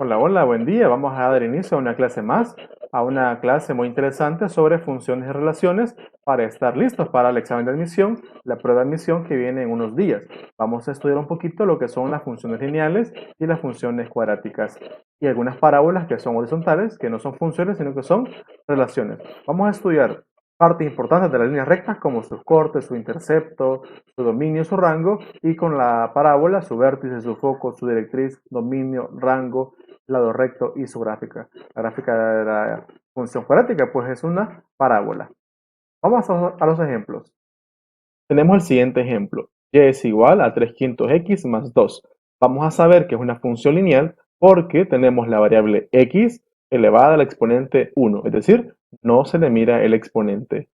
Hola, hola, buen día. Vamos a dar inicio a una clase más, a una clase muy interesante sobre funciones y relaciones para estar listos para el examen de admisión, la prueba de admisión que viene en unos días. Vamos a estudiar un poquito lo que son las funciones lineales y las funciones cuadráticas y algunas parábolas que son horizontales, que no son funciones, sino que son relaciones. Vamos a estudiar partes importantes de las líneas rectas como sus cortes, su intercepto, su dominio, su rango, y con la parábola, su vértice, su foco, su directriz, dominio, rango, lado recto y su gráfica. La gráfica de la función cuadrática pues es una parábola. Vamos a los ejemplos. Tenemos el siguiente ejemplo. Y es igual a 3 quintos x más 2. Vamos a saber que es una función lineal porque tenemos la variable x elevada al exponente 1, es decir, no se le mira el exponente.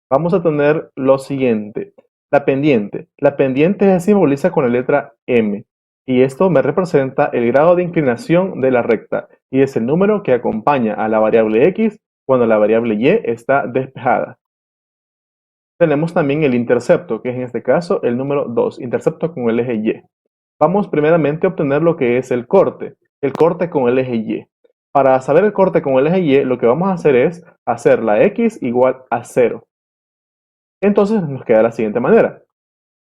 Vamos a tener lo siguiente. La pendiente. La pendiente se simboliza con la letra M. Y esto me representa el grado de inclinación de la recta. Y es el número que acompaña a la variable X cuando la variable Y está despejada. Tenemos también el intercepto, que es en este caso el número 2. Intercepto con el eje Y. Vamos primeramente a obtener lo que es el corte. El corte con el eje Y. Para saber el corte con el eje Y, lo que vamos a hacer es hacer la X igual a 0. Entonces nos queda de la siguiente manera.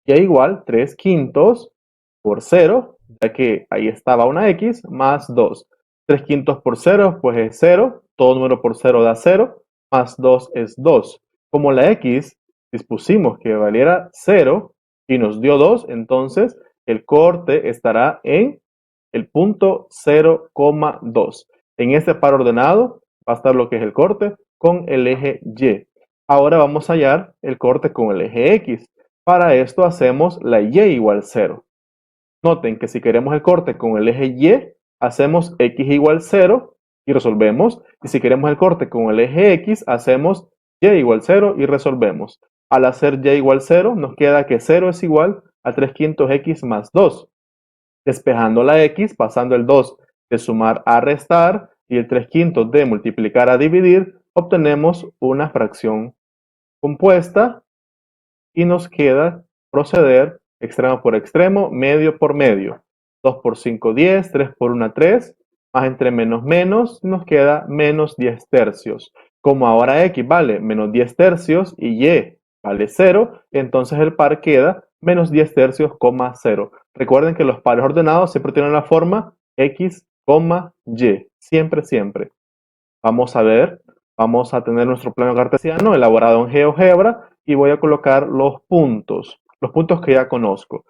Y igual 3 quintos por 0, ya que ahí estaba una x, más 2. 3 quintos por 0, pues es 0. Todo número por 0 da 0, más 2 es 2. Como la x dispusimos que valiera 0 y nos dio 2, entonces el corte estará en el punto 0,2. En este par ordenado va a estar lo que es el corte con el eje Y. Ahora vamos a hallar el corte con el eje X. Para esto hacemos la Y igual 0. Noten que si queremos el corte con el eje Y, hacemos X igual 0 y resolvemos. Y si queremos el corte con el eje X, hacemos Y igual 0 y resolvemos. Al hacer Y igual 0, nos queda que 0 es igual a 3 quintos X más 2. Despejando la X, pasando el 2 de sumar a restar y el 3 quintos de multiplicar a dividir, obtenemos una fracción compuesta y nos queda proceder extremo por extremo, medio por medio. 2 por 5, 10, 3 por 1, 3, más entre menos menos, nos queda menos 10 tercios. Como ahora x vale menos 10 tercios y y vale 0, entonces el par queda menos 10 tercios, 0. Recuerden que los pares ordenados siempre tienen la forma x, y, siempre, siempre. Vamos a ver, vamos a tener nuestro plano cartesiano elaborado en GeoGebra y voy a colocar los puntos que ya conozco.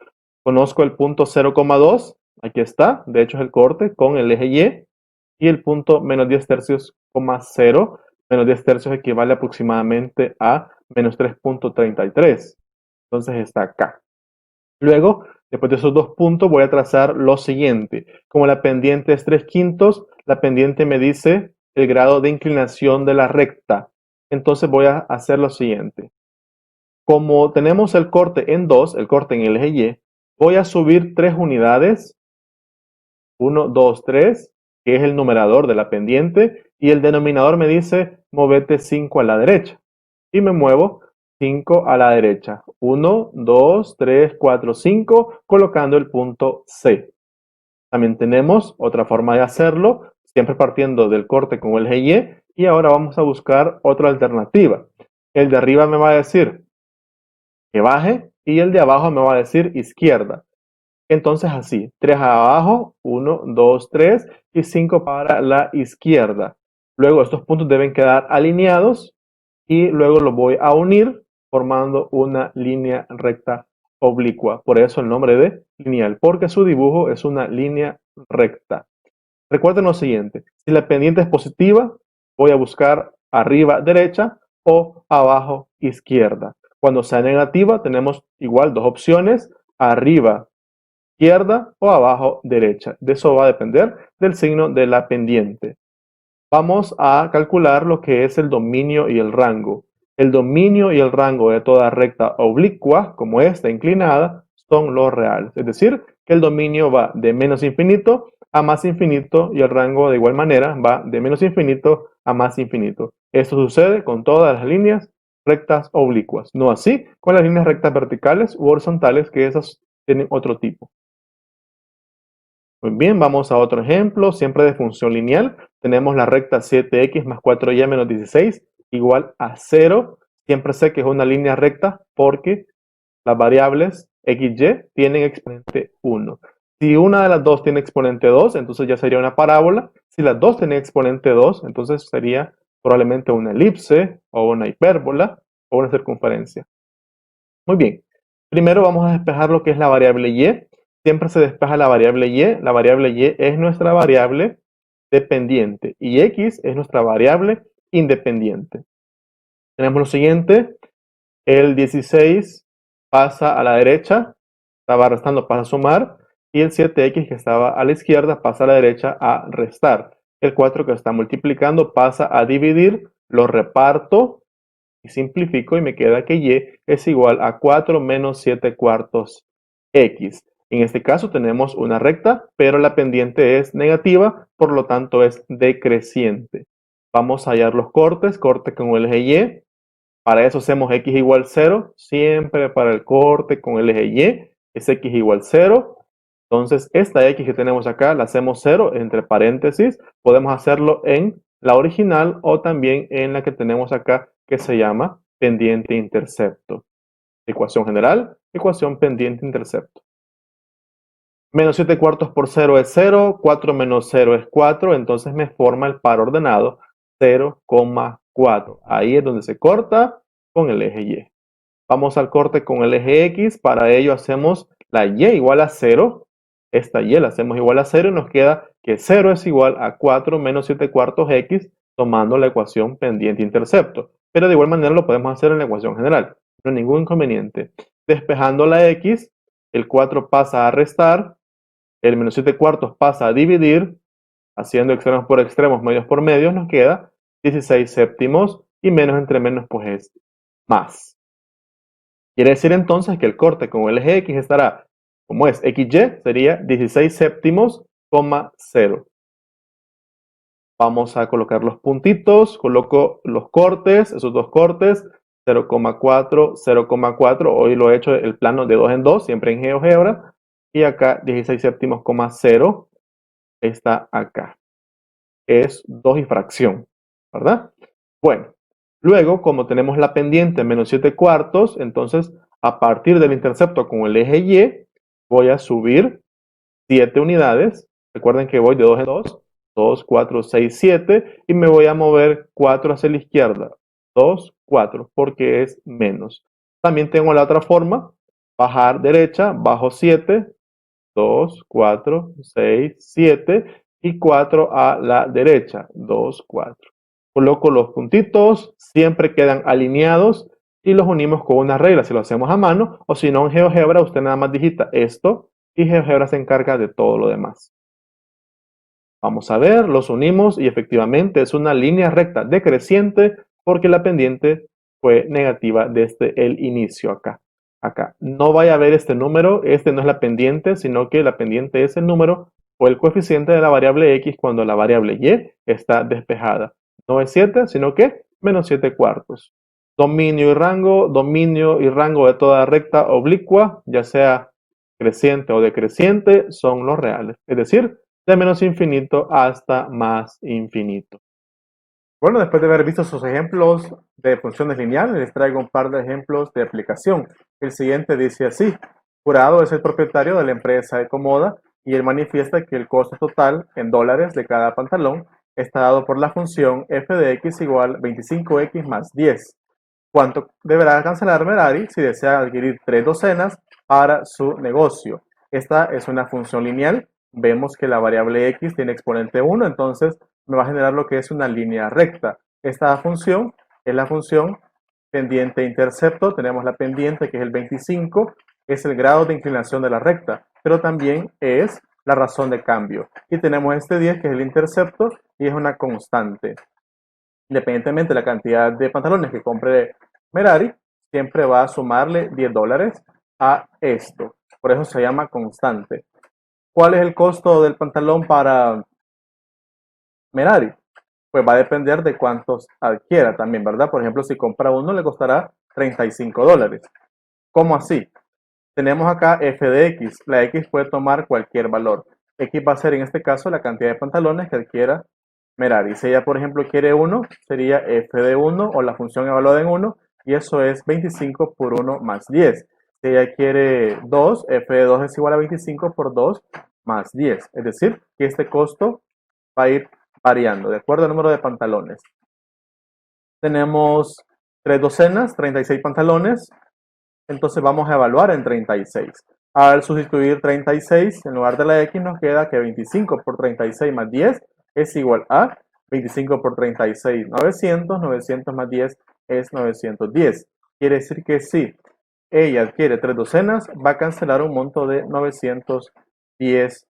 Conozco el punto 0,2, aquí está, de hecho es el corte con el eje y el punto menos 10 tercios, 0, menos 10 tercios equivale aproximadamente a menos 3,33, entonces está acá. Luego, después de esos dos puntos, voy a trazar lo siguiente. Como la pendiente es 3 quintos, la pendiente me dice el grado de inclinación de la recta. Entonces voy a hacer lo siguiente. Como tenemos el corte en 2, el corte en el eje Y, voy a subir 3 unidades. 1, 2, 3, que es el numerador de la pendiente, y el denominador me dice movete 5 a la derecha. Y me muevo 5 a la derecha. 1, 2, 3, 4, 5, colocando el punto C. También tenemos otra forma de hacerlo, siempre partiendo del corte con el eje Y, y ahora vamos a buscar otra alternativa. El de arriba me va a decir que baje y el de abajo me va a decir izquierda. Entonces así, 3 abajo, 1, 2, 3 y 5 para la izquierda. Luego estos puntos deben quedar alineados y luego los voy a unir formando una línea recta oblicua. Por eso el nombre de lineal, porque su dibujo es una línea recta. Recuerden lo siguiente, si la pendiente es positiva, voy a buscar arriba derecha o abajo izquierda. Cuando sea negativa, tenemos igual dos opciones, arriba izquierda o abajo derecha. De eso va a depender del signo de la pendiente. Vamos a calcular lo que es el dominio y el rango. El dominio y el rango de toda recta oblicua, como esta inclinada, son los reales. Es decir, que el dominio va de menos infinito a más infinito y el rango de igual manera va de menos infinito a más infinito. Esto sucede con todas las líneas rectas oblicuas, no así con las líneas rectas verticales u horizontales, que esas tienen otro tipo. Muy bien, vamos a otro ejemplo, siempre de función lineal. Tenemos la recta 7x más 4y menos 16 igual a 0. Siempre sé que es una línea recta porque las variables x, y tienen exponente 1. Si una de las dos tiene exponente 2, entonces ya sería una parábola. Si las dos tienen exponente 2, entonces sería probablemente una elipse o una hipérbola o una circunferencia. Muy bien. Primero vamos a despejar lo que es la variable y. Siempre se despeja la variable y. La variable y es nuestra variable dependiente y x es nuestra variable independiente. Tenemos lo siguiente. El 16 pasa a la derecha, estaba restando, pasa a sumar, y el 7x que estaba a la izquierda pasa a la derecha a restar. El 4 que está multiplicando pasa a dividir, lo reparto y simplifico y me queda que y es igual a 4 menos 7 cuartos x. En este caso tenemos una recta, pero la pendiente es negativa, por lo tanto es decreciente. Vamos a hallar los cortes, corte con el eje y. Para eso hacemos x igual 0. Siempre para el corte con el eje y es x igual 0. Entonces, esta x que tenemos acá la hacemos 0 entre paréntesis. Podemos hacerlo en la original o también en la que tenemos acá que se llama pendiente intercepto. Ecuación general, ecuación pendiente intercepto. Menos 7 cuartos por 0 es 0, 4 menos 0 es 4, entonces me forma el par ordenado 0,4. Ahí es donde se corta con el eje Y. Vamos al corte con el eje X, para ello hacemos la Y igual a 0. Esta Y la hacemos igual a 0 y nos queda que 0 es igual a 4 menos 7 cuartos X, tomando la ecuación pendiente intercepto. Pero de igual manera lo podemos hacer en la ecuación general, no hay ningún inconveniente. Despejando la X, el 4 pasa a restar, el menos 7 cuartos pasa a dividir, haciendo extremos por extremos, medios por medios, nos queda 16 séptimos y menos entre menos pues es más. Quiere decir entonces que el corte con el eje X estará, como es XY, sería 16 séptimos, 0. Vamos a colocar los puntitos, coloco los cortes, esos dos cortes, 0,4, 0,4. Hoy lo he hecho el plano de 2 en 2, siempre en GeoGebra. Y acá 16 séptimos, 0 está acá. Es 2 y fracción, ¿verdad? Bueno, luego como tenemos la pendiente menos 7 cuartos, entonces a partir del intercepto con el eje Y, voy a subir 7 unidades. Recuerden que voy de 2 en 2, 2, 4, 6, 7, y me voy a mover 4 hacia la izquierda. 2, 4, porque es menos. También tengo la otra forma, bajar derecha, bajo 7, 2, 4, 6, 7 y 4 a la derecha, 2, 4. Coloco los puntitos, siempre quedan alineados y los unimos con una regla si lo hacemos a mano, o si no en GeoGebra usted nada más digita esto y GeoGebra se encarga de todo lo demás. Vamos a ver, los unimos y efectivamente es una línea recta decreciente porque la pendiente fue negativa desde el inicio acá. Acá no vaya a ver este número, este no es la pendiente, sino que la pendiente es el número o el coeficiente de la variable x cuando la variable y está despejada. No es 7, sino que menos 7 cuartos. Dominio y rango de toda recta oblicua, ya sea creciente o decreciente, son los reales. Es decir, de menos infinito hasta más infinito. Bueno, después de haber visto sus ejemplos de funciones lineales, les traigo un par de ejemplos de aplicación. El siguiente dice así: Jurado es el propietario de la empresa Ecomoda y él manifiesta que el costo total en dólares de cada pantalón está dado por la función f de x igual 25x más 10. ¿Cuánto deberá cancelar Merari si desea adquirir 3 docenas para su negocio? Esta es una función lineal. Vemos que la variable x tiene exponente 1, entonces me va a generar lo que es una línea recta. Esta función es la función pendiente intercepto. Tenemos la pendiente que es el 25, es el grado de inclinación de la recta, pero también es la razón de cambio. Y tenemos este 10 que es el intercepto y es una constante. Independientemente de la cantidad de pantalones que compre Merari, siempre va a sumarle $10 a esto. Por eso se llama constante. ¿Cuál es el costo del pantalón para Merari? Pues va a depender de cuántos adquiera también, ¿verdad? Por ejemplo, si compra uno le costará $35. ¿Cómo así? Tenemos acá f de x. La x puede tomar cualquier valor. X va a ser en este caso la cantidad de pantalones que adquiera Merari. Si ella, por ejemplo, quiere 1, sería f de 1 o la función evaluada en 1, y eso es 25 por 1 más 10. Si ella quiere 2, f de 2 es igual a 25 por 2 más 10. Es decir, que este costo va a ir variando de acuerdo al número de pantalones. Tenemos 3 docenas, 36 pantalones. Entonces vamos a evaluar en 36. Al sustituir 36, en lugar de la X nos queda que 25 por 36 más 10 es igual a 25 por 36, 900, 900 más 10 es 910. Quiere decir que si ella adquiere 3 docenas, va a cancelar un monto de $910.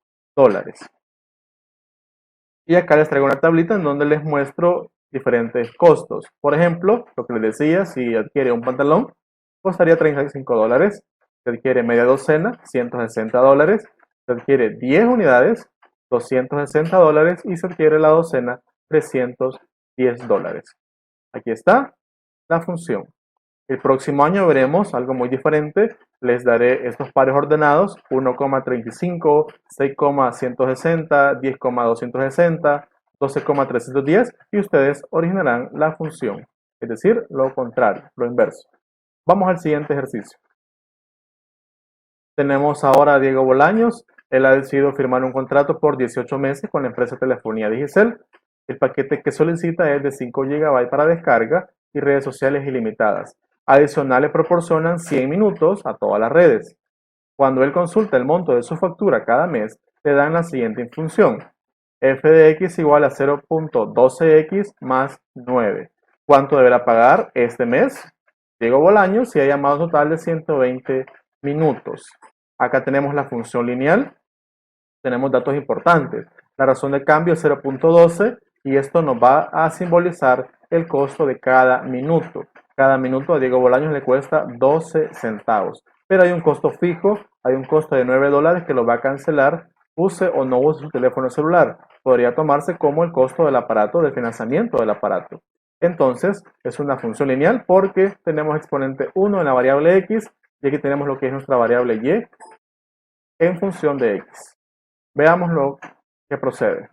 Y acá les traigo una tablita en donde les muestro diferentes costos. Por ejemplo, lo que les decía, si adquiere un pantalón, costaría $35. Si adquiere media docena, $160. Si adquiere 10 unidades, $260. Y si adquiere la docena, $310. Aquí está la función. El próximo año veremos algo muy diferente. Les daré estos pares ordenados: 1,35, 6,160, 10,260, 12,310, y ustedes originarán la función, es decir, lo contrario, lo inverso. Vamos al siguiente ejercicio. Tenemos ahora a Diego Bolaños. Él ha decidido firmar un contrato por 18 meses con la empresa de telefonía Digicel. El paquete que solicita es de 5 GB para descarga y redes sociales ilimitadas. Adicional, le proporcionan 100 minutos a todas las redes. Cuando él consulta el monto de su factura cada mes, le dan la siguiente función: f de x igual a 0.12x más 9. ¿Cuánto deberá pagar este mes Diego Bolaños si ha llamado un total de 120 minutos? Acá tenemos la función lineal, tenemos datos importantes. La razón de cambio es 0.12 y esto nos va a simbolizar el costo de cada minuto. Cada minuto a Diego Bolaños le cuesta 12 centavos. Pero hay un costo fijo, hay un costo de $9 que lo va a cancelar, use o no use su teléfono celular. Podría tomarse como el costo del aparato, del financiamiento del aparato. Entonces, es una función lineal porque tenemos exponente 1 en la variable x y aquí tenemos lo que es nuestra variable y en función de x. Veamos lo que procede.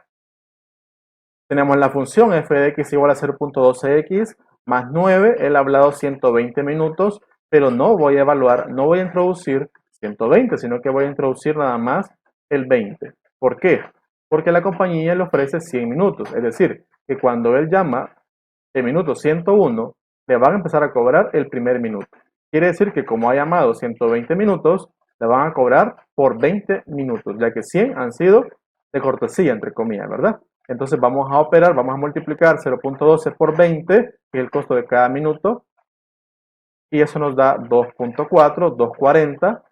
Tenemos la función f de x igual a 0.12x más 9. Él ha hablado 120 minutos, pero no voy a evaluar, no voy a introducir 120, sino que voy a introducir nada más el 20. ¿Por qué? Porque la compañía le ofrece 100 minutos. Es decir, que cuando él llama el minuto 101, le van a empezar a cobrar el primer minuto. Quiere decir que como ha llamado 120 minutos, le van a cobrar por 20 minutos, ya que 100 han sido de cortesía, entre comillas, ¿verdad? Entonces vamos a operar, vamos a multiplicar 0.12 por 20, que es el costo de cada minuto, y eso nos da 2.4, 2.40,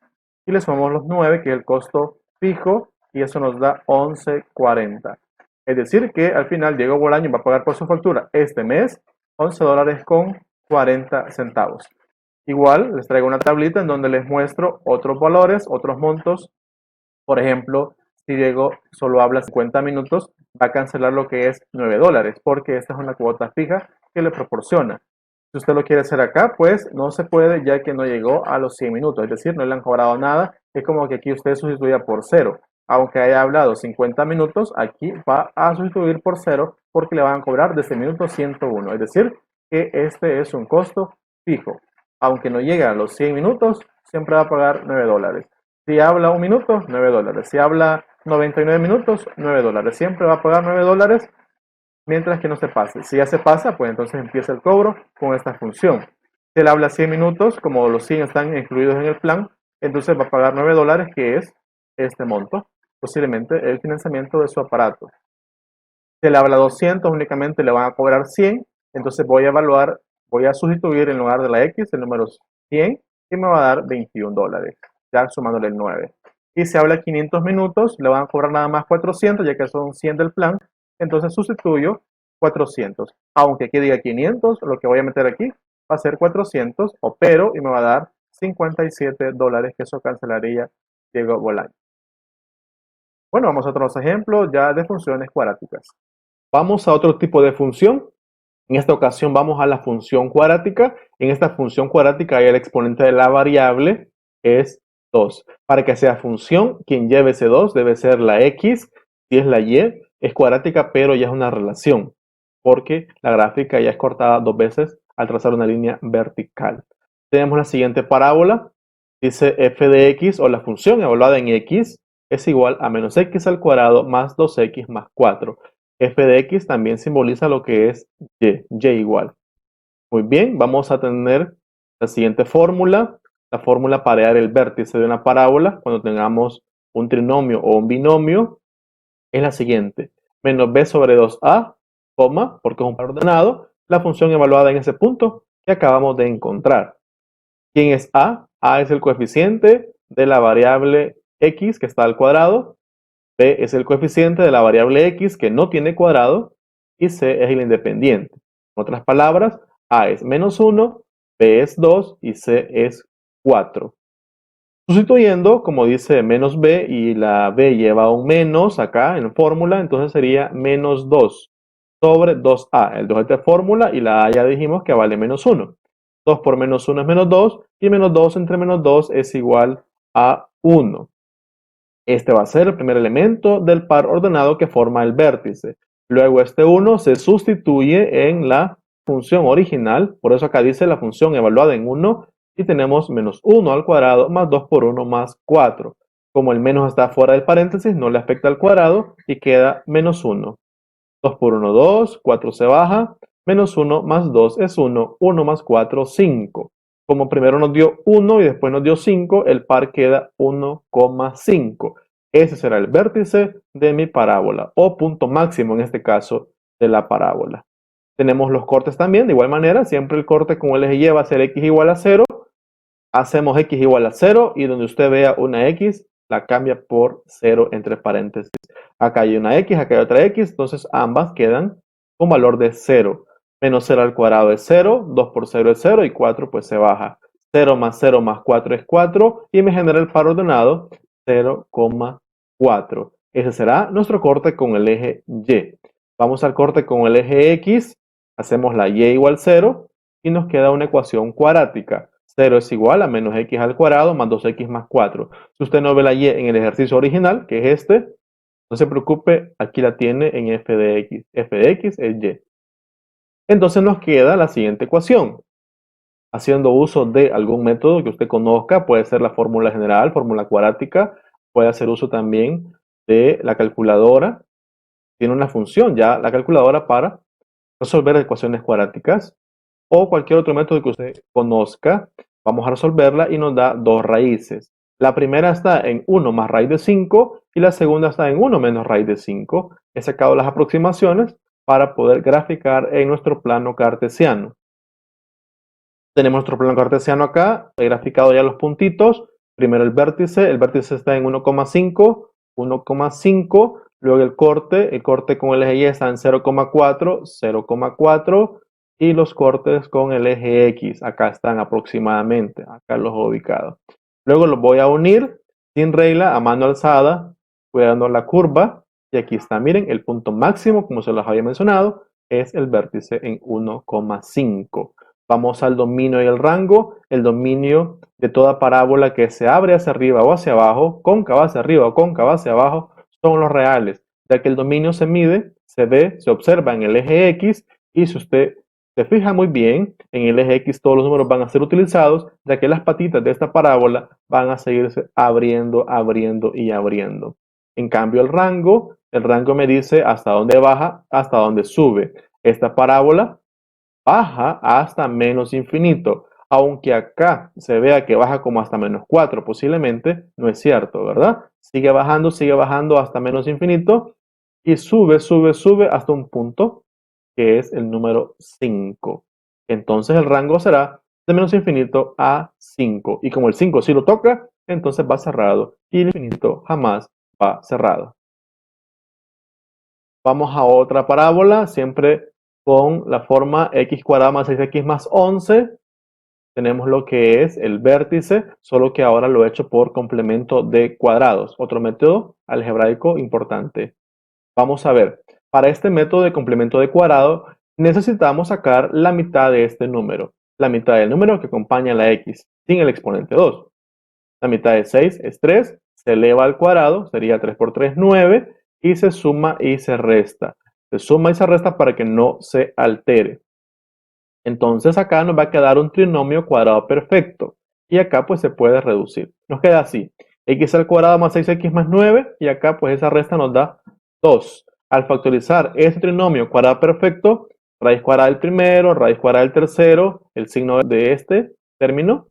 y le sumamos los 9, que es el costo fijo, y eso nos da 11.40. Es decir que al final Diego Bolaños va a pagar por su factura este mes $11.40. Igual les traigo una tablita en donde les muestro otros valores, otros montos. Por ejemplo, si Diego solo habla 50 minutos, va a cancelar lo que es $9, porque esta es una cuota fija que le proporciona. Si usted lo quiere hacer acá, pues no se puede, ya que no llegó a los 100 minutos, es decir, no le han cobrado nada. Es como que aquí usted sustituya por 0. Aunque haya hablado 50 minutos, aquí va a sustituir por 0 porque le van a cobrar desde el minuto 101. Es decir, que este es un costo fijo. Aunque no llegue a los 100 minutos, siempre va a pagar $9. Si habla un minuto, $9. Si habla 99 minutos, $9. Siempre va a pagar $9 mientras que no se pase. Si ya se pasa, pues entonces empieza el cobro con esta función. Si él habla 100 minutos, como los 100 están incluidos en el plan, entonces va a pagar $9, que es este monto, posiblemente el financiamiento de su aparato. Si él habla 200, únicamente le van a cobrar 100, entonces voy a evaluar, voy a sustituir en lugar de la X el número 100 y me va a dar $21, ya sumándole el 9. Y si habla 500 minutos, le van a cobrar nada más 400, ya que son 100 del plan, entonces sustituyo 400. Aunque aquí diga 500, lo que voy a meter aquí va a ser 400, opero y me va a dar $57, que eso cancelaría Diego Bolaños. Bueno, vamos a otros ejemplos ya de funciones cuadráticas. Vamos a otro tipo de función. En esta ocasión vamos a la función cuadrática. En esta función cuadrática el exponente de la variable es 2. Para que sea función, quien lleve ese 2 debe ser la x. Si es la y, es cuadrática, pero ya es una relación, porque la gráfica ya es cortada 2 veces al trazar una línea vertical. Tenemos la siguiente parábola. Dice f de x, o la función evaluada en x, es igual a menos x al cuadrado más 2x más 4. F de x también simboliza lo que es y igual. Muy bien, vamos a tener la siguiente fórmula. La fórmula para hallar el vértice de una parábola cuando tengamos un trinomio o un binomio es la siguiente. Menos b sobre 2a, coma, porque es un par ordenado, la función evaluada en ese punto que acabamos de encontrar. ¿Quién es a? A es el coeficiente de la variable x que está al cuadrado. B es el coeficiente de la variable x que no tiene cuadrado. Y c es el independiente. En otras palabras, a es menos 1, b es 2 y c es 4. Sustituyendo, como dice menos b y la b lleva un menos acá en fórmula, entonces sería menos 2 sobre 2a. El 2 es de fórmula y la a ya dijimos que vale menos 1. 2 por menos 1 es menos 2 y menos 2 entre menos 2 es igual a 1. Este va a ser el primer elemento del par ordenado que forma el vértice. Luego este 1 se sustituye en la función original, por eso acá dice la función evaluada en 1 y tenemos menos 1 al cuadrado más 2 por 1 más 4. Como el menos está fuera del paréntesis, no le afecta al cuadrado y queda menos 1. 2 por 1, 2, 4 se baja, menos 1 más 2 es 1, 1 más 4, 5. Como primero nos dio 1 y después nos dio 5, el par queda 1,5. Ese será el vértice de mi parábola, o punto máximo en este caso de la parábola. Tenemos los cortes también, de igual manera, siempre el corte con el eje Y va a ser x igual a 0. Hacemos x igual a 0 y donde usted vea una x, la cambia por 0 entre paréntesis. Acá hay una x, acá hay otra x, entonces ambas quedan con valor de 0. Menos 0 al cuadrado es 0, 2 por 0 es 0 y 4 pues se baja. 0 más 0 más 4 es 4 y me genera el par ordenado 0,4. Ese será nuestro corte con el eje Y. Vamos al corte con el eje X, hacemos la Y igual 0 y nos queda una ecuación cuadrática. 0 es igual a menos x al cuadrado más 2x más 4. Si usted no ve la y en el ejercicio original, que es este, no se preocupe, aquí la tiene en f de x. F de x es y. Entonces nos queda la siguiente ecuación. Haciendo uso de algún método que usted conozca, puede ser la fórmula general, fórmula cuadrática, puede hacer uso también de la calculadora. Tiene una función ya la calculadora para resolver ecuaciones cuadráticas, o cualquier otro método que usted conozca. Vamos a resolverla y nos da dos raíces. La primera está en 1 más raíz de 5 y la segunda está en 1 menos raíz de 5. He sacado las aproximaciones para poder graficar en nuestro plano cartesiano. Tenemos nuestro plano cartesiano acá, he graficado ya los puntitos. Primero el vértice está en 1,5, 1,5. Luego el corte con el eje Y está en 0,4, 0,4. Y los cortes con el eje X, acá están aproximadamente, acá los he ubicado. Luego los voy a unir sin regla, a mano alzada, cuidando la curva. Y aquí está, miren, el punto máximo, como se los había mencionado, es el vértice en 1,5. Vamos al dominio y el rango. El dominio de toda parábola que se abre hacia arriba o hacia abajo, cóncava hacia arriba o cóncava hacia abajo, son los reales, ya que el dominio se mide, se ve, se observa en el eje X, y si usted se fija muy bien, en el eje X todos los números van a ser utilizados, ya que las patitas de esta parábola van a seguirse abriendo, abriendo y abriendo. En cambio el rango me dice hasta dónde baja, hasta dónde sube. Esta parábola baja hasta menos infinito, aunque acá se vea que baja como hasta menos 4, posiblemente no es cierto, ¿verdad? Sigue bajando hasta menos infinito y sube, sube, sube hasta un punto que es el número 5. Entonces el rango será de menos infinito a 5. Y como el 5 sí lo toca, entonces va cerrado. Y el infinito jamás va cerrado. Vamos a otra parábola, siempre con la forma x cuadrado más 6x más 11. Tenemos lo que es el vértice, solo que ahora lo he hecho por complemento de cuadrados. Otro método algebraico importante. Vamos a ver, para este método de complemento de cuadrado necesitamos sacar la mitad de este número. La mitad del número que acompaña a la x, sin el exponente 2. La mitad de 6 es 3, se eleva al cuadrado, sería 3 por 3, 9, y se suma y se resta. Se suma y se resta para que no se altere. Entonces acá nos va a quedar un trinomio cuadrado perfecto. Y acá pues se puede reducir. Nos queda así. X al cuadrado más 6x más 9. Y acá pues esa resta nos da 2. Al factorizar este trinomio cuadrado perfecto, raíz cuadrada del primero, raíz cuadrada del tercero, el signo de este término,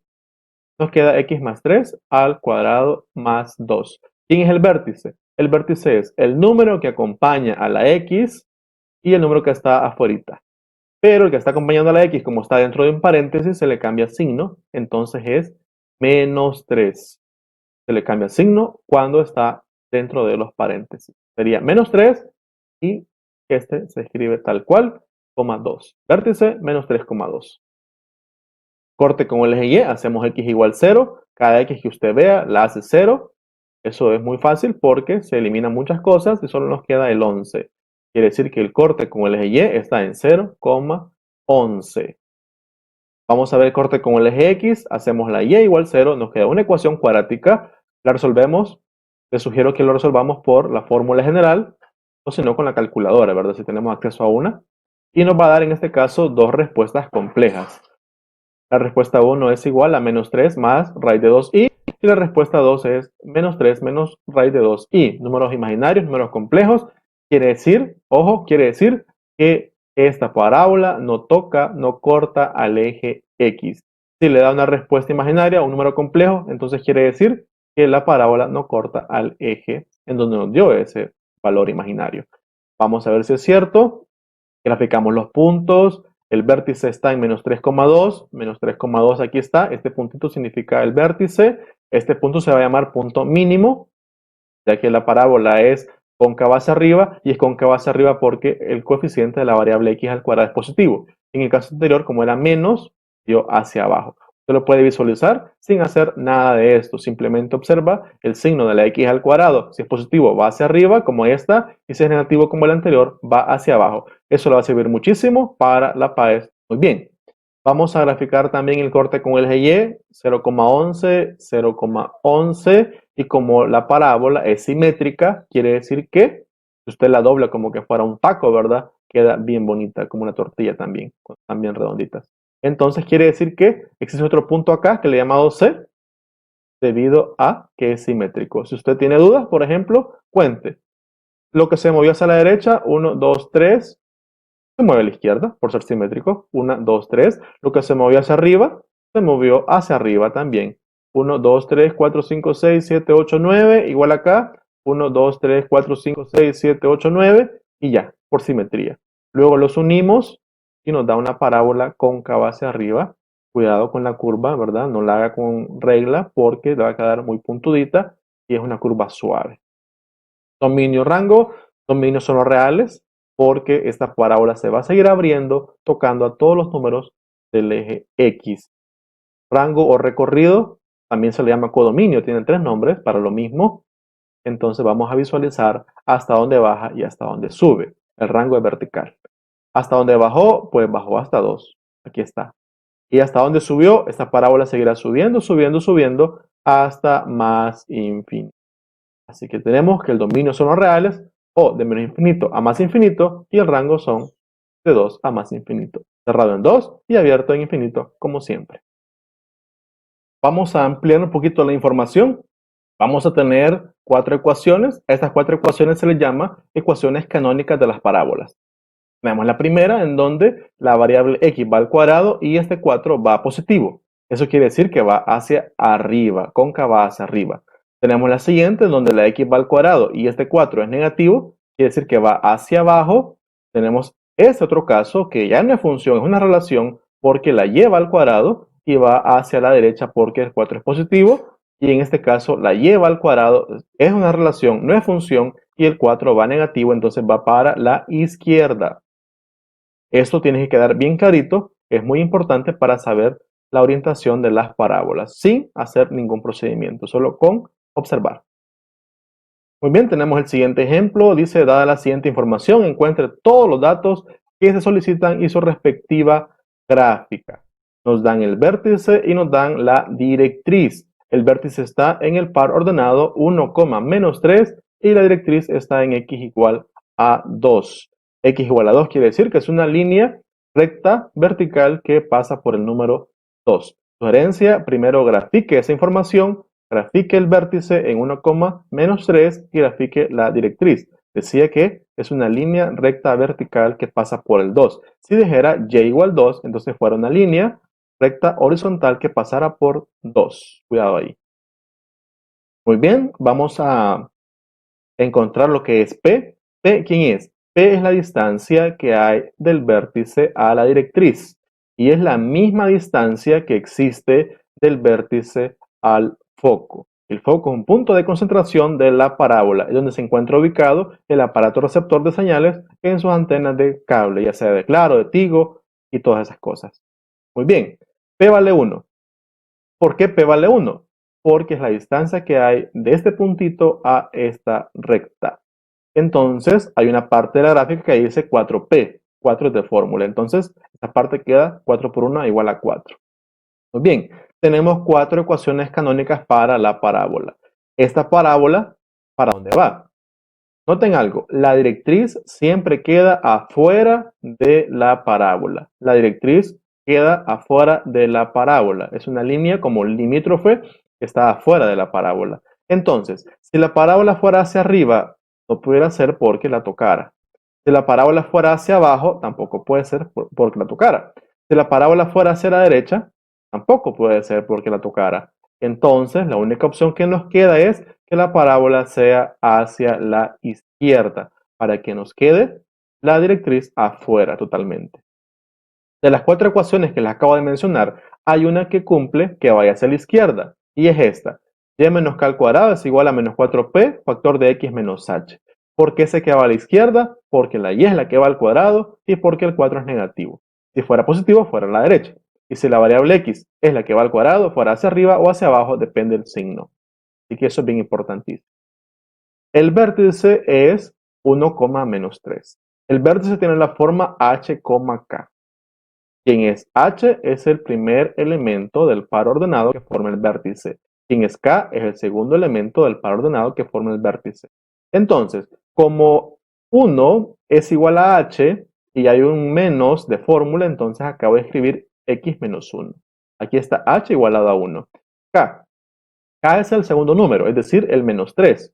nos queda x más 3 al cuadrado más 2. ¿Quién es el vértice? El vértice es el número que acompaña a la x y el número que está afuera. Pero el que está acompañando a la x, como está dentro de un paréntesis, se le cambia signo. Entonces es menos 3. Se le cambia signo cuando está dentro de los paréntesis. Sería menos 3 y este se escribe tal cual, coma 2. Vértice menos 3,2. Corte con el eje Y, hacemos x igual 0. Cada x que usted vea la hace 0. Eso es muy fácil porque se eliminan muchas cosas y solo nos queda el 11. Quiere decir que el corte con el eje Y está en 0,11. Vamos a ver el corte con el eje X. Hacemos la Y igual 0. Nos queda una ecuación cuadrática. La resolvemos. Les sugiero que lo resolvamos por la fórmula general o si no con la calculadora, ¿verdad? Si tenemos acceso a una. Y nos va a dar en este caso dos respuestas complejas. La respuesta 1 es igual a menos 3 más raíz de 2i. Y la respuesta 2 es menos 3 menos raíz de 2i. Números imaginarios, números complejos. Quiere decir, ojo, quiere decir que esta parábola no toca, no corta al eje X. Si le da una respuesta imaginaria a un número complejo, entonces quiere decir que la parábola no corta al eje en donde nos dio ese valor imaginario. Vamos a ver si es cierto. Graficamos los puntos. El vértice está en menos 3,2. Menos 3,2 aquí está. Este puntito significa el vértice. Este punto se va a llamar punto mínimo, ya que la parábola es cóncava hacia arriba y es cóncava hacia arriba porque el coeficiente de la variable x al cuadrado es positivo. En el caso anterior, como era menos, dio hacia abajo. Usted lo puede visualizar sin hacer nada de esto. Simplemente observa el signo de la x al cuadrado. Si es positivo, va hacia arriba, como esta, y si es negativo, como el anterior, va hacia abajo. Eso le va a servir muchísimo para la PAES. Muy bien. Vamos a graficar también el corte con el eje Y, 0,11, 0,11, y como la parábola es simétrica, quiere decir que si usted la dobla como que fuera un taco, ¿verdad? Queda bien bonita, como una tortilla también, también redonditas. Entonces quiere decir que existe otro punto acá que le he llamado C, debido a que es simétrico. Si usted tiene dudas, por ejemplo, cuente. Lo que se movió hacia la derecha, 1, 2, 3, se mueve a la izquierda, por ser simétrico. 1, 2, 3. Lo que se movió hacia arriba, se movió hacia arriba también. 1, 2, 3, 4, 5, 6, 7, 8, 9. Igual acá. 1, 2, 3, 4, 5, 6, 7, 8, 9. Y ya, por simetría. Luego los unimos y nos da una parábola cóncava hacia arriba. Cuidado con la curva, ¿verdad? No la haga con regla porque le va a quedar muy puntudita y es una curva suave. Dominio rango. Dominios son los reales, porque esta parábola se va a seguir abriendo tocando a todos los números del eje X. Rango o recorrido también se le llama codominio, tienen tres nombres para lo mismo. Entonces vamos a visualizar hasta dónde baja y hasta dónde sube. El rango es vertical. Hasta dónde bajó, pues bajó hasta 2. Aquí está. Y hasta dónde subió, esta parábola seguirá subiendo, subiendo, subiendo hasta más infinito. Así que tenemos que el dominio son los reales, o de menos infinito a más infinito, y el rango son de 2 a más infinito. Cerrado en 2 y abierto en infinito, como siempre. Vamos a ampliar un poquito la información. Vamos a tener 4 ecuaciones. A estas 4 ecuaciones se les llama ecuaciones canónicas de las parábolas. Tenemos la primera en donde la variable x va al cuadrado y este 4 va positivo. Eso quiere decir que va hacia arriba, cóncava hacia arriba. Tenemos la siguiente en donde la x va al cuadrado y este 4 es negativo, quiere decir que va hacia abajo. Tenemos este otro caso que ya no es función, es una relación porque la y va al cuadrado y va hacia la derecha porque el 4 es positivo. Y en este caso la y va al cuadrado es una relación, no es función, y el 4 va negativo, entonces va para la izquierda. Esto tiene que quedar bien clarito, es muy importante para saber la orientación de las parábolas, sin hacer ningún procedimiento, solo con observar. Muy bien, tenemos el siguiente ejemplo. Dice, dada la siguiente información, encuentre todos los datos que se solicitan y su respectiva gráfica. Nos dan el vértice y nos dan la directriz. El vértice está en el par ordenado 1, menos 3 y la directriz está en x igual a 2. X igual a 2 quiere decir que es una línea recta vertical que pasa por el número 2. Sugerencia, primero grafique esa información, grafique el vértice en 1, menos 3 y grafique la directriz. Decía que es una línea recta vertical que pasa por el 2. Si dijera y igual 2, entonces fuera una línea recta horizontal que pasara por 2. Cuidado ahí. Muy bien, vamos a encontrar lo que es P. P, ¿quién es? P es la distancia que hay del vértice a la directriz y es la misma distancia que existe del vértice al foco. El foco es un punto de concentración de la parábola, donde se encuentra ubicado el aparato receptor de señales en sus antenas de cable, ya sea de claro, de tigo y todas esas cosas. Muy bien, P vale 1. ¿Por qué P vale 1? Porque es la distancia que hay de este puntito a esta recta. Entonces, hay una parte de la gráfica que dice 4P. 4 es de fórmula. Entonces, esta parte queda 4 por 1 igual a 4. Muy bien, tenemos 4 ecuaciones canónicas para la parábola. Esta parábola, ¿para dónde va? Noten algo, la directriz siempre queda afuera de la parábola. La directriz queda afuera de la parábola. Es una línea como limítrofe que está afuera de la parábola. Entonces, si la parábola fuera hacia arriba, no pudiera ser porque la tocara. Si la parábola fuera hacia abajo, tampoco puede ser porque la tocara. Si la parábola fuera hacia la derecha, tampoco puede ser porque la tocara. Entonces, la única opción que nos queda es que la parábola sea hacia la izquierda, para que nos quede la directriz afuera totalmente. De las 4 ecuaciones que les acabo de mencionar, hay una que cumple que vaya hacia la izquierda, y es esta. Y menos k al cuadrado es igual a menos 4p, factor de x menos h. ¿Por qué se queda a la izquierda? Porque la y es la que va al cuadrado y porque el 4 es negativo. Si fuera positivo, fuera a la derecha. Y si la variable x es la que va al cuadrado, fuera hacia arriba o hacia abajo, depende del signo. Así que eso es bien importantísimo. El vértice es 1, menos 3. El vértice tiene la forma h, k. Quien es h es el primer elemento del par ordenado que forma el vértice. Quien es k es el segundo elemento del par ordenado que forma el vértice. Entonces, como 1 es igual a h y hay un menos de fórmula, entonces acabo de escribir x menos 1. Aquí está h igualado a 1. K. K es el segundo número, es decir, el menos 3.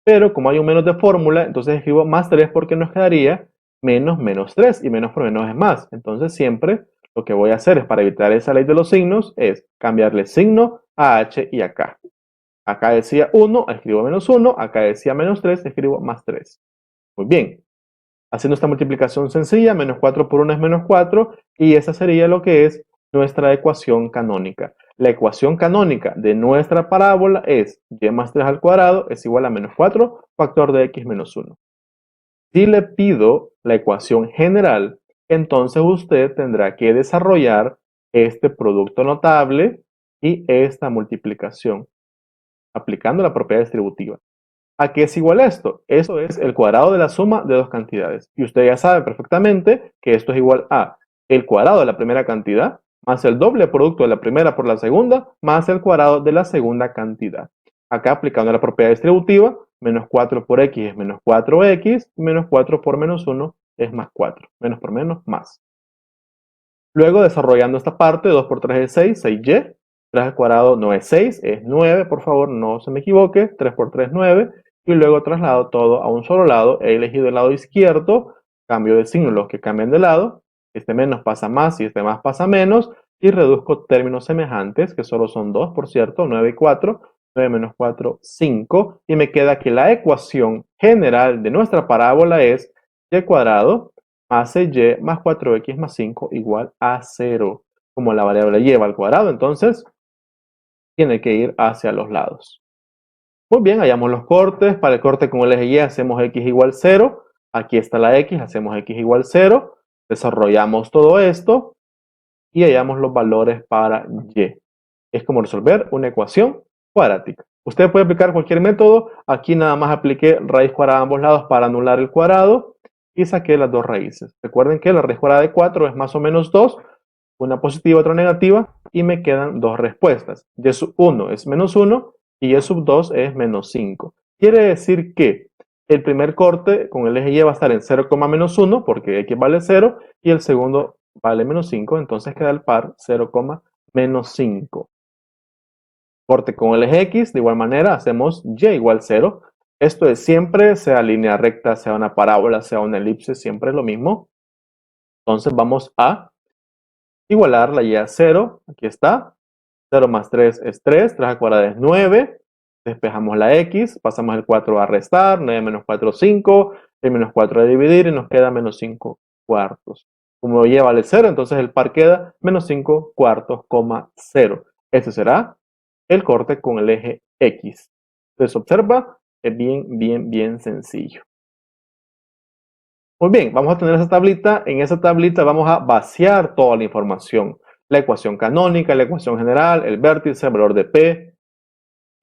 Pero como hay un menos de fórmula, entonces escribo más 3 porque nos quedaría menos menos 3 y menos por menos es más. Entonces siempre lo que voy a hacer es, para evitar esa ley de los signos, es cambiarle signo a h y a k. Acá decía 1, escribo menos 1, acá decía menos 3, escribo más 3. Muy bien. Haciendo esta multiplicación sencilla, menos 4 por 1 es menos 4 y esa sería lo que es nuestra ecuación canónica. La ecuación canónica de nuestra parábola es y más 3 al cuadrado es igual a menos 4 factor de x menos 1. Si le pido la ecuación general, entonces usted tendrá que desarrollar este producto notable y esta multiplicación, aplicando la propiedad distributiva. ¿A qué es igual esto? Eso es el cuadrado de la suma de dos cantidades. Y usted ya sabe perfectamente que esto es igual a el cuadrado de la primera cantidad más el doble producto de la primera por la segunda más el cuadrado de la segunda cantidad. Acá aplicando la propiedad distributiva, menos 4 por x es menos 4x, menos 4 por menos 1 es más 4. Menos por menos, más. Luego desarrollando esta parte, 2 por 3 es 6, 6y. 3 al cuadrado no es 6, es 9, por favor, no se me equivoque. 3 por 3, 9. Y luego traslado todo a un solo lado. He elegido el lado izquierdo, cambio de signo los que cambian de lado. Este menos pasa más y este más pasa menos. Y reduzco términos semejantes, que solo son 2, por cierto, 9 y 4. 9 menos 4, 5. Y me queda que la ecuación general de nuestra parábola es y cuadrado más y más 4x más 5 igual a 0. Como la variable y va al cuadrado, entonces tiene que ir hacia los lados. Muy bien, hallamos los cortes. Para el corte con el eje Y hacemos x igual 0. Aquí está la x, hacemos x igual 0. Desarrollamos todo esto y hallamos los valores para y. Es como resolver una ecuación cuadrática. Usted puede aplicar cualquier método. Aquí nada más apliqué raíz cuadrada a ambos lados para anular el cuadrado y saqué las dos raíces. Recuerden que la raíz cuadrada de 4 es más o menos 2. una positiva, otra negativa, y me quedan dos respuestas. Y sub 1 es menos 1 y y sub 2 es menos 5. Quiere decir que el primer corte con el eje Y va a estar en 0, menos 1 porque X vale 0 y el segundo vale menos 5, entonces queda el par 0, menos 5. Corte con el eje X, de igual manera hacemos Y igual 0. Esto es siempre, sea línea recta, sea una parábola, sea una elipse, siempre es lo mismo. Entonces vamos a igualar la Y a 0, aquí está. 0 más 3 es 3, 3 al cuadrado es 9. Despejamos la X, pasamos el 4 a restar, 9 menos 4, 5. El menos 4 a dividir y nos queda menos 5 cuartos. Como Y vale 0, entonces el par queda menos 5 cuartos, 0. Este será el corte con el eje X. Entonces observa, es bien sencillo. Muy bien, vamos a tener esa tablita. En esa tablita vamos a vaciar toda la información. La ecuación canónica, la ecuación general, el vértice, el valor de P,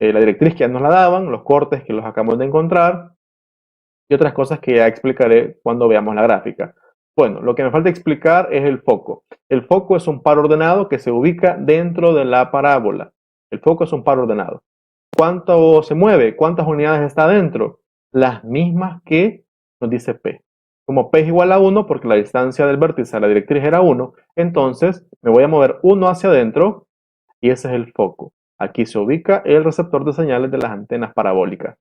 la directriz que ya nos la daban, los cortes que los acabamos de encontrar y otras cosas que ya explicaré cuando veamos la gráfica. Bueno, lo que me falta explicar es el foco. El foco es un par ordenado que se ubica dentro de la parábola. El foco es un par ordenado. ¿Cuánto se mueve? ¿Cuántas unidades está dentro? Las mismas que nos dice P. Como P es igual a 1, porque la distancia del vértice a la directriz era 1, entonces me voy a mover 1 hacia adentro y ese es el foco. Aquí se ubica el receptor de señales de las antenas parabólicas.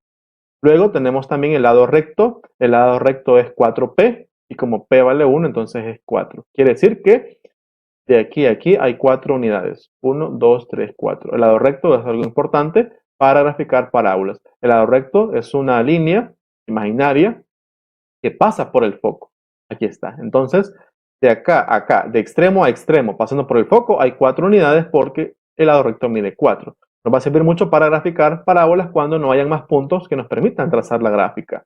Luego tenemos también el lado recto. El lado recto es 4P y como P vale 1, entonces es 4. Quiere decir que de aquí a aquí hay 4 unidades. 1, 2, 3, 4. El lado recto es algo importante para graficar parábolas. El lado recto es una línea imaginaria que pasa por el foco. Aquí está. Entonces, de acá a acá, de extremo a extremo, pasando por el foco, hay 4 unidades porque el lado recto mide 4. Nos va a servir mucho para graficar parábolas cuando no hayan más puntos que nos permitan trazar la gráfica.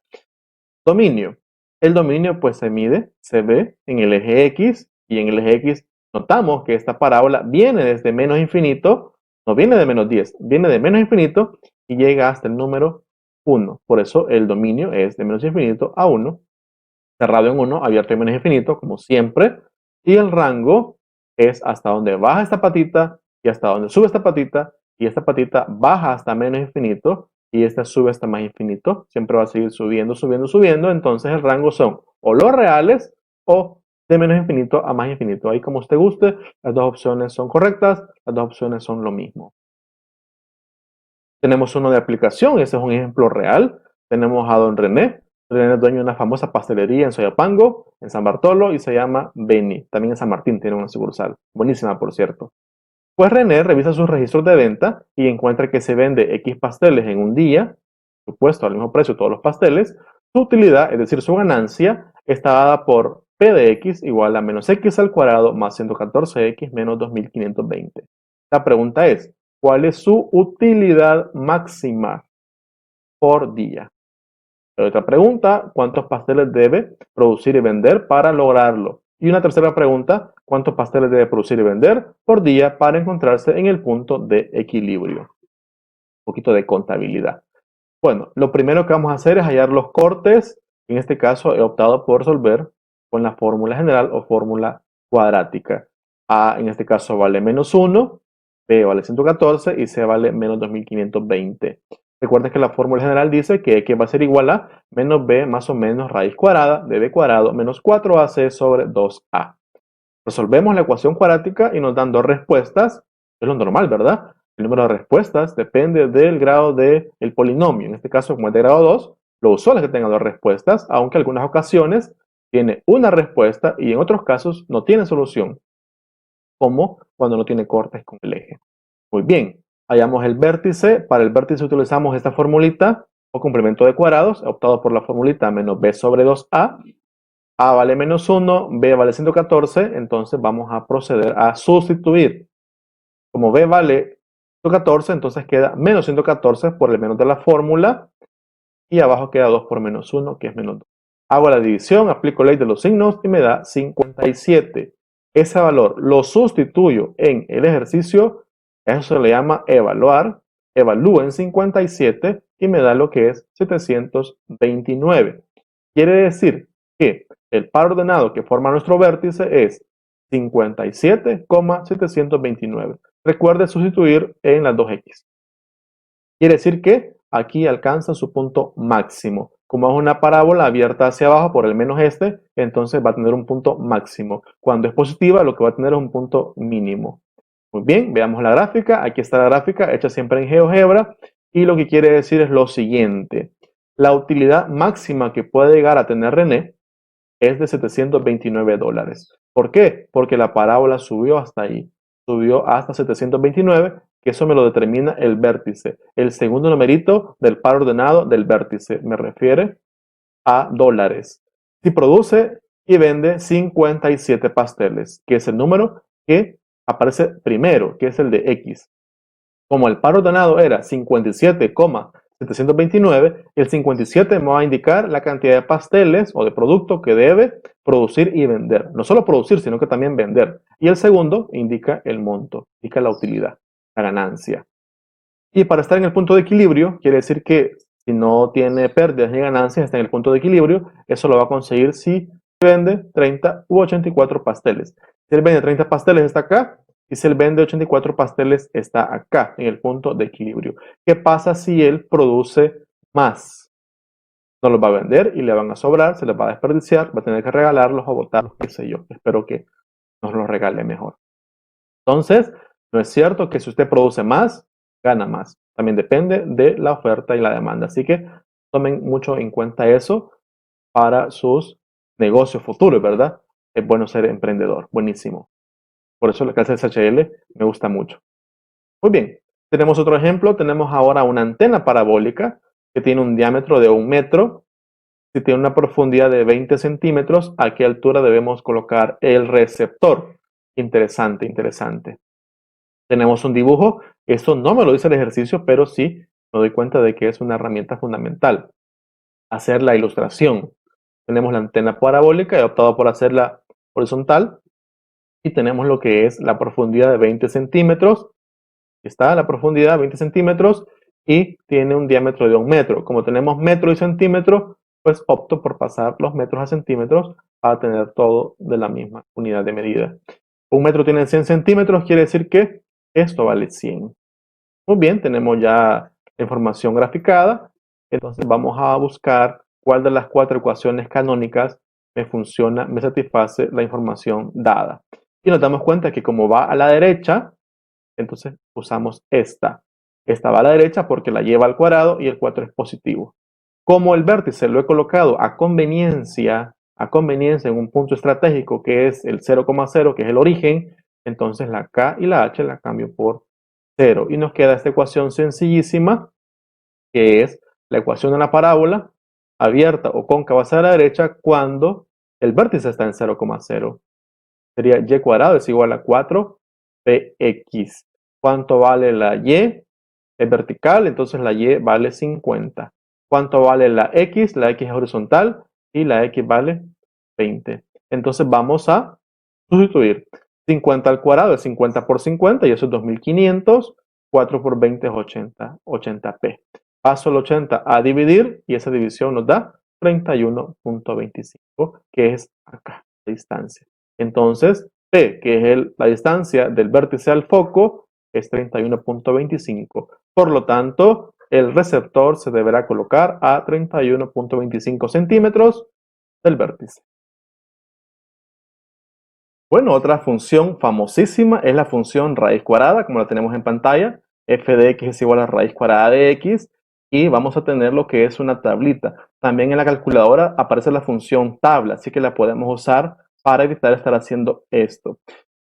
Dominio. El dominio pues se mide, se ve en el eje X y en el eje X notamos que esta parábola viene desde menos infinito, no viene de menos 10, viene de menos infinito y llega hasta el número 1. Por eso el dominio es de menos infinito a 1, cerrado en 1, abierto en menos infinito, como siempre. Y el rango es hasta donde baja esta patita y hasta donde sube esta patita. Y esta patita baja hasta menos infinito y esta sube hasta más infinito. Siempre va a seguir subiendo, subiendo, subiendo. Entonces el rango son o los reales o de menos infinito a más infinito. Ahí como usted guste, las dos opciones son correctas, las dos opciones son lo mismo. Tenemos uno de aplicación, ese es un ejemplo real. Tenemos a don René. René es dueño de una famosa pastelería en Soyapango, en San Bartolo, y se llama Beni. También en San Martín tiene una sucursal. Buenísima, por cierto. Pues René revisa sus registros de venta y encuentra que se vende X pasteles en un día, supuesto al mismo precio todos los pasteles. Su utilidad, es decir, su ganancia, está dada por P de X igual a menos X al cuadrado más 114X menos 2520. La pregunta es, ¿cuál es su utilidad máxima por día? Otra pregunta, ¿cuántos pasteles debe producir y vender para lograrlo? Y una tercera pregunta, ¿cuántos pasteles debe producir y vender por día para encontrarse en el punto de equilibrio? Un poquito de contabilidad. Bueno, lo primero que vamos a hacer es hallar los cortes. En este caso he optado por resolver con la fórmula general o fórmula cuadrática. A en este caso vale menos 1, B vale 114 y C vale menos 2520. Recuerden que la fórmula general dice que X va a ser igual a menos B más o menos raíz cuadrada de B cuadrado menos 4AC sobre 2A. Resolvemos la ecuación cuadrática y nos dan dos respuestas. Es lo normal, ¿verdad? El número de respuestas depende del grado del polinomio. En este caso, como es de grado 2, lo usual es que tenga dos respuestas, aunque en algunas ocasiones tiene una respuesta y en otros casos no tiene solución, como cuando no tiene cortes con el eje. Muy bien, hallamos el vértice. Para el vértice utilizamos esta formulita o complemento de cuadrados. He optado por la formulita menos b sobre 2a. A vale menos 1, B vale 114, entonces vamos a proceder a sustituir. Como B vale 114, entonces queda menos 114 por el menos de la fórmula y abajo queda 2 por menos 1, que es menos 2. Hago la división, aplico ley de los signos y me da 57. Ese valor lo sustituyo en el ejercicio, eso se le llama evaluar. Evalúo en 57 y me da lo que es 729. Quiere decir que el par ordenado que forma nuestro vértice es 57,729. Recuerde sustituir en las 2x. Quiere decir que aquí alcanza su punto máximo. Como es una parábola abierta hacia abajo por el menos este, entonces va a tener un punto máximo. Cuando es positiva, lo que va a tener es un punto mínimo. Muy bien, veamos la gráfica. Aquí está la gráfica hecha siempre en GeoGebra. Y lo que quiere decir es lo siguiente. La utilidad máxima que puede llegar a tener René es de $729. ¿Por qué? Porque la parábola subió hasta ahí. Subió hasta 729, que eso me lo determina el vértice. El segundo numerito del par ordenado del vértice me refiere a dólares. Si produce y vende 57 pasteles, que es el número que aparece primero, que es el de X. Como el par ordenado era 57,729, el 57 me va a indicar la cantidad de pasteles o de producto que debe producir y vender. No solo producir, sino que también vender. Y el segundo indica el monto, indica la utilidad, la ganancia. Y para estar en el punto de equilibrio, quiere decir que si no tiene pérdidas ni ganancias, está en el punto de equilibrio. Eso lo va a conseguir si vende 30 u 84 pasteles. Si él vende 30 pasteles, está acá. Y si él vende 84 pasteles, está acá, en el punto de equilibrio. ¿Qué pasa si él produce más? No los va a vender y le van a sobrar, se les va a desperdiciar, va a tener que regalarlos o botarlos, qué sé yo. Espero que nos los regale mejor. Entonces, no es cierto que si usted produce más, gana más. También depende de la oferta y la demanda. Así que tomen mucho en cuenta eso para sus negocios futuros, ¿verdad? Es bueno ser emprendedor. Buenísimo. Por eso la clase de SHL me gusta mucho. Muy bien. Tenemos otro ejemplo. Tenemos ahora una antena parabólica que tiene un diámetro de 1 metro. Si tiene una profundidad de 20 centímetros, ¿a qué altura debemos colocar el receptor? Interesante, interesante. Tenemos un dibujo. Esto no me lo dice el ejercicio, pero sí me doy cuenta de que es una herramienta fundamental. Hacer la ilustración. Tenemos la antena parabólica, he optado por hacerla horizontal. Y tenemos lo que es la profundidad de 20 centímetros. Está la profundidad 20 centímetros y tiene un diámetro de 1 metro. Como tenemos metro y centímetro, pues opto por pasar los metros a centímetros para tener todo de la misma unidad de medida. 1 metro tiene 100 centímetros, quiere decir que esto vale 100. Muy bien, tenemos ya la información graficada. Entonces vamos a buscar cuál de las 4 ecuaciones canónicas me funciona, me satisface la información dada. Y nos damos cuenta que como va a la derecha, entonces usamos esta. Esta va a la derecha porque la lleva al cuadrado y el 4 es positivo. Como el vértice lo he colocado a conveniencia en un punto estratégico que es el 0,0, que es el origen, entonces la K y la H la cambio por 0. Y nos queda esta ecuación sencillísima, que es la ecuación de la parábola abierta o cóncava hacia la derecha cuando el vértice está en 0,0. Sería y cuadrado es igual a 4px. ¿Cuánto vale la y? Es vertical, entonces la y vale 50. ¿Cuánto vale la x? La x es horizontal y la x vale 20. Entonces vamos a sustituir. 50 al cuadrado es 50 por 50 y eso es 2500. 4 por 20 es 80, 80p. Paso el 80 a dividir y esa división nos da 31.25, que es acá, la distancia. Entonces, P, que es la distancia del vértice al foco, es 31.25. Por lo tanto, el receptor se deberá colocar a 31.25 centímetros del vértice. Bueno, otra función famosísima es la función raíz cuadrada, como la tenemos en pantalla. F de x es igual a raíz cuadrada de x. Y vamos a tener lo que es una tablita. También en la calculadora aparece la función tabla, así que la podemos usar para evitar estar haciendo esto.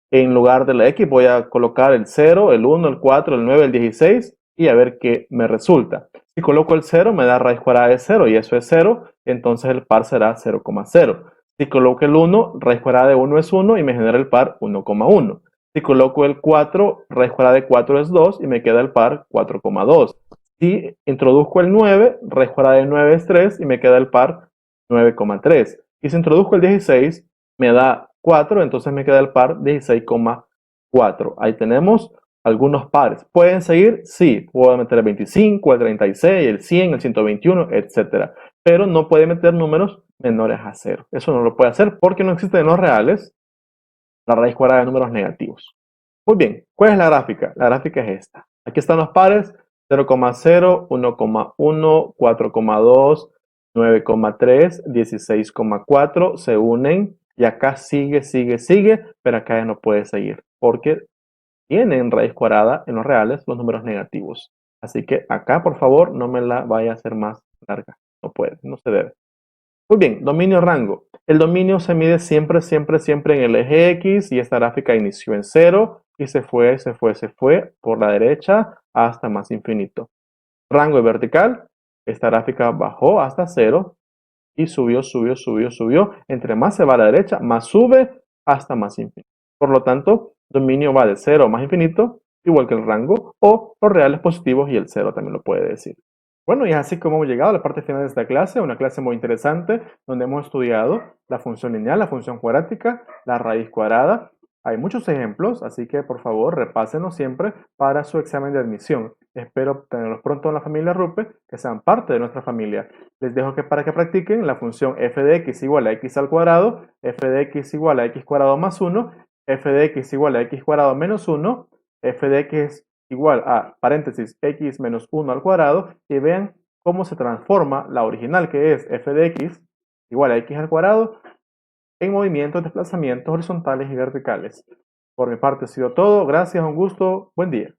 En lugar de la x voy a colocar el 0, el 1, el 4, el 9, el 16 y a ver qué me resulta. Si coloco el 0 me da raíz cuadrada de 0 y eso es 0, entonces el par será 0,0. Si coloco el 1, raíz cuadrada de 1 es 1 y me genera el par 1,1. Si coloco el 4, raíz cuadrada de 4 es 2 y me queda el par 4,2. Si introduzco el 9, raíz cuadrada de 9 es 3 y me queda el par 9,3. Y si introduzco el 16, me da 4, entonces me queda el par 16,4. Ahí tenemos algunos pares. ¿Pueden seguir? Sí, puedo meter el 25, el 36, el 100, el 121, etc. Pero no puede meter números menores a 0. Eso no lo puede hacer porque no existen los reales la raíz cuadrada de números negativos. Muy bien, ¿cuál es la gráfica? La gráfica es esta. Aquí están los pares, 0,0, 1,1, 4,2, 9,3, 16,4, se unen y acá sigue, pero acá ya no puede seguir porque tienen raíz cuadrada en los reales los números negativos. Así que acá, por favor, no me la vaya a hacer más larga. No puede, no se debe. Muy bien, dominio rango. El dominio se mide siempre en el eje X y esta gráfica inició en 0 y se fue por la derecha hasta más infinito. Rango vertical, esta gráfica bajó hasta 0 y subió. Entre más se va a la derecha, más sube hasta más infinito. Por lo tanto, dominio va de 0 a más infinito, igual que el rango, o los reales positivos y el 0 también lo puede decir. Bueno, y es así como hemos llegado a la parte final de esta clase, una clase muy interesante, donde hemos estudiado la función lineal, la función cuadrática, la raíz cuadrada. Hay muchos ejemplos, así que por favor repásenlos siempre para su examen de admisión. Espero tenerlos pronto en la familia Rupe, que sean parte de nuestra familia. Les dejo que para que practiquen la función f de x igual a x al cuadrado, f de x igual a x cuadrado más 1, f de x igual a x cuadrado menos 1, f de x igual a paréntesis x menos 1 al cuadrado y vean cómo se transforma la original que es f de x igual a x al cuadrado en movimientos, desplazamientos horizontales y verticales. Por mi parte ha sido todo. Gracias, un gusto. Buen día.